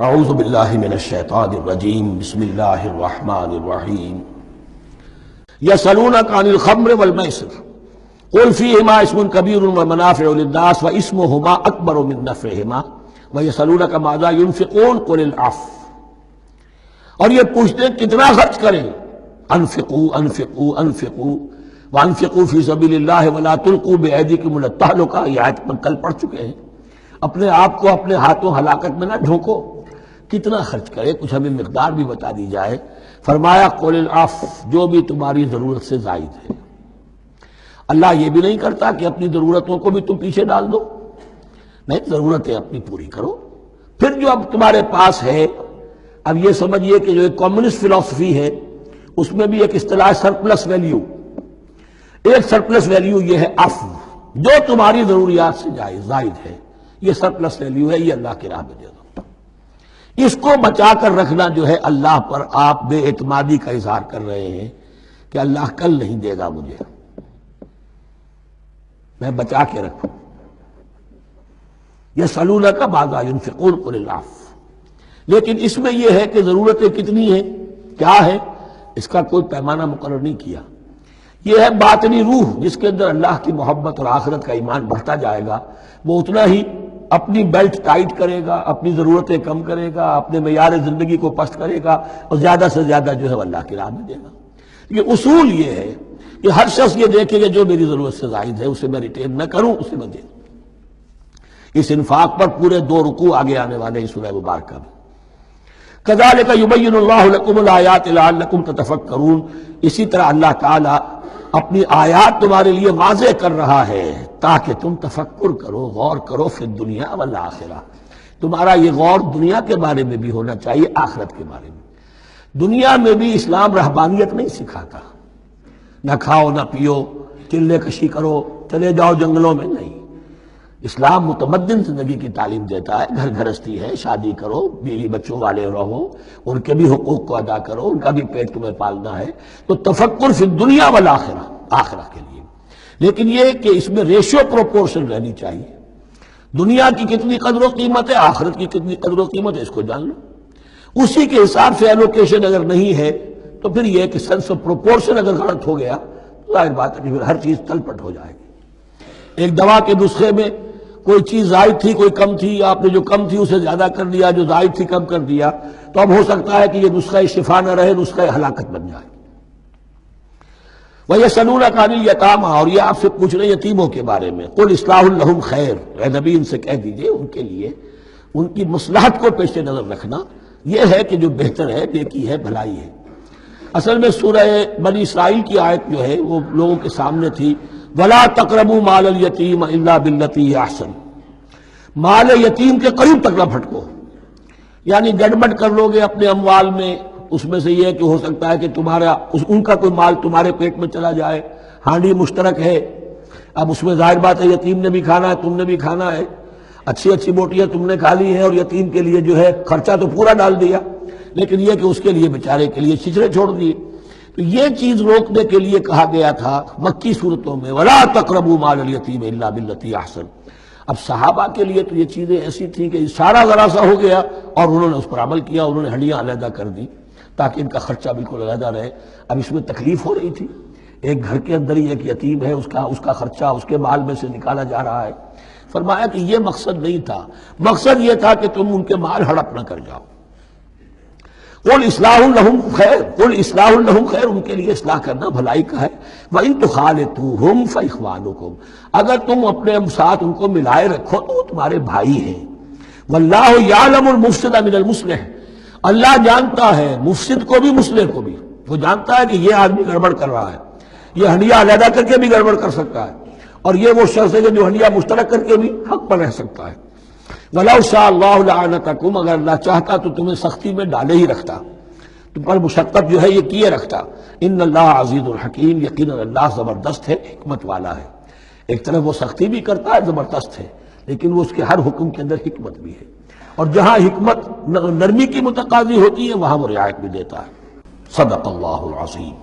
اعوذ باللہ من الشیطان الرجیم بسم اللہ الرحمن الرحیم یسألونک عن الخمر والمیسر قل فیہما اسم کبیر ومنافع للناس واسمہما اکبر من نفعہما ویسألونک ماذا ينفقون قل العفو. اور یہ پوچھتے ہیں کتنا خرچ کریں، انفقوا انفقوا انفقوا وانفقوا فی سبیل اللہ ولا تلقوا بایدیکم الی التہلکہ، یہ آیت پر کل پڑھ چکے ہیں. اپنے آپ کو اپنے ہاتھوں ہلاکت میں نہ ڈھونکو. کتنا خرچ کرے، کچھ ہمیں مقدار بھی بتا دی جائے. فرمایا قل العفو، جو بھی تمہاری ضرورت سے زائد ہے. اللہ یہ بھی نہیں کرتا کہ اپنی ضرورتوں کو بھی تم پیچھے ڈال دو، نہیں، ضرورتیں اپنی پوری کرو. پھر جو اب تمہارے پاس ہے، اب یہ سمجھیے کہ جو ایک کمیونسٹ فلسفی ہے اس میں بھی ایک اصطلاح سرپلس ویلیو. ایک سرپلس ویلیو یہ ہے عفو، جو تمہاری ضروریات سے زائد ہے، یہ سرپلس ویلیو ہے، یہ اللہ کی راہ میں دے دو. اس کو بچا کر رکھنا جو ہے اللہ پر آپ بے اعتمادی کا اظہار کر رہے ہیں کہ اللہ کل نہیں دے گا مجھے، میں بچا کے رکھوں. یسألونک ماذا ينفقون قل العفو. لیکن اس میں یہ ہے کہ ضرورتیں کتنی ہیں، کیا ہے، اس کا کوئی پیمانہ مقرر نہیں کیا. یہ ہے باطنی روح، جس کے اندر اللہ کی محبت اور آخرت کا ایمان بڑھتا جائے گا، وہ اتنا ہی اپنی بیلٹ ٹائٹ کرے گا، اپنی ضرورتیں کم کرے گا، اپنے معیار زندگی کو پست کرے گا، اور زیادہ سے زیادہ جو ہے وہ اللہ کی راہ میں دے گا. یہ اصول یہ ہے کہ ہر شخص یہ دیکھے کہ جو میری ضرورت سے زائد ہے اسے میں ریٹین نہ کروں، اسے میں دے دوں. اس انفاق پر پورے 2 رکوع آگے آنے والے ہیں سورہ مبارکہ میں. کذالک یبین اللہ لکم الآیات لعلکم تتفکرون. اسی طرح اللہ تعالی اپنی آیات تمہارے لیے واضح کر رہا ہے تاکہ تم تفکر کرو، غور کرو فی الدنیا والآخرہ. تمہارا یہ غور دنیا کے بارے میں بھی ہونا چاہیے، آخرت کے بارے میں. دنیا میں بھی اسلام رہبانیت نہیں سکھاتا، نہ کھاؤ نہ پیو، چلے کشی کرو، چلے جاؤ جنگلوں میں، نہیں. اسلام متمدن زندگی کی تعلیم دیتا ہے. گھر گھرستی ہے، شادی کرو، بیوی بچوں والے رہو، ان کے بھی حقوق کو ادا کرو، ان کا بھی پیٹ تمہیں پالنا ہے. تو تفکر فی الدنیا والآخرہ، آخرہ کے لیے. لیکن یہ کہ اس میں ریشیو پروپورشن رہنی چاہیے. دنیا کی کتنی قدر و قیمت ہے، آخرت کی کتنی قدر و قیمت ہے، اس کو جان لو. اسی کے حساب سے ایلوکیشن اگر نہیں ہے تو پھر یہ کہ سینس آف پروپورشن اگر غلط ہو گیا تو ظاہر بات ہے کہ پھر ہر چیز تلپٹ ہو جائے گی. ایک دوا کے نسخے میں کوئی چیز زائد تھی، کوئی کم تھی، آپ نے جو کم تھی اسے زیادہ کر دیا، جو زائد تھی کم کر دیا، تو اب ہو سکتا ہے کہ یہ نسخہ شفا نہ رہے، نسخہ ہلاکت بن جائے. وَيَسْأَلُونَكَ عَنِ الْيَتَامَىٰ، اور یہ آپ سے پوچھ رہے ہیں یتیموں کے بارے میں. قُلْ إِصْلَاحٌ لَهُمْ خَيْرٌ، اے نبی ان سے کہہ دیجئے ان کے لیے ان کی مصلحت کو پیش نظر رکھنا یہ ہے کہ جو بہتر ہے، نیکی ہے، بھلائی ہے. اصل میں سورہ بنی اسرائیل کی آیت جو ہے وہ لوگوں کے سامنے تھی، وَلَا تَقْرَبُوا مَالَ الْيَتِيمِ إِلَّا بِالَّتِي هِيَ أَحْسَنُ. مال یتیم کے قریب تک نہ پھٹکو، یعنی گڑبڑ کر لو گے اپنے اموال میں. اس میں سے یہ ہے کہ ہو سکتا ہے کہ تمہارا ان کا کوئی مال تمہارے پیٹ میں چلا جائے. ہانڈی مشترک ہے، اب اس میں ظاہر بات ہے یتیم نے بھی کھانا ہے، تم نے بھی کھانا ہے. اچھی اچھی بوٹیاں تم نے کھا لی ہیں اور یتیم کے لیے جو ہے خرچہ تو پورا ڈال دیا، لیکن یہ کہ اس کے لیے بیچارے کے لیے چھچڑے چھوڑ دیے. تو یہ چیز روکنے کے لیے کہا گیا تھا مکی صورتوں میں وَلَا تَقْرَبُوا مَالَ الْيَتِيمِ إِلَّا بِالَّتِي أَحْسَنُ. اب صحابہ کے لیے تو یہ چیزیں ایسی تھیں کہ اشارہ ذرا سا ہو گیا اور انہوں نے اس پر عمل کیا، انہوں نے ہڈیاں علیحدہ کر دی تاکہ ان کا خرچہ بالکل علیحدہ رہے. اب اس میں تکلیف ہو رہی تھی، ایک گھر کے اندر ہی ایک یتیم ہے، اس کا خرچہ اس کے مال میں سے نکالا جا رہا ہے. فرمایا کہ یہ مقصد نہیں تھا، مقصد یہ تھا کہ تم ان کے مال ہڑپ نہ کر جاؤ. قُلْ إِصْلَاحٌ لَهُمْ خَيْرٌ، قُلْ إِصْلَاحٌ لَهُمْ خَيْرٌ، ان کے لیے اصلاح کرنا بھلائی کا ہے. وَإِن تُخَالِطُوهُمْ فَإِخْوَانُكُمْ، اگر تم اپنے ساتھ ان کو ملائے رکھو تو وہ تمہارے بھائی ہیں. وَاللَّهُ يَعْلَمُ الْمُفْسِدَ مِنَ الْمُصْلِحِ، اللہ جانتا ہے مفسد کو بھی مصلح کو بھی. وہ جانتا ہے کہ یہ آدمی گڑبڑ کر رہا ہے، یہ ہنڈیا علیحدہ کر کے بھی گڑبڑ کر سکتا ہے، اور یہ وہ شخص ہے جو ہنڈیا مشترک کر کے بھی حق پر رہ سکتا ہے. وَلَوْ شَاءَ اللَّهُ لَعَنَتَكُمْ، اگر اللہ چاہتا تو تمہیں سختی میں ڈالے ہی رکھتا، تم پر مشقت جو ہے یہ کیے رکھتا. ان اللہ عزیز الحکیم، یقیناً اللہ زبردست ہے، حکمت والا ہے. ایک طرف وہ سختی بھی کرتا ہے، زبردست ہے، لیکن وہ اس کے ہر حکم کے اندر حکمت بھی ہے، اور جہاں حکمت نرمی کی متقاضی ہوتی ہے وہاں وہ رعایت بھی دیتا ہے. صدق اللہ العظیم.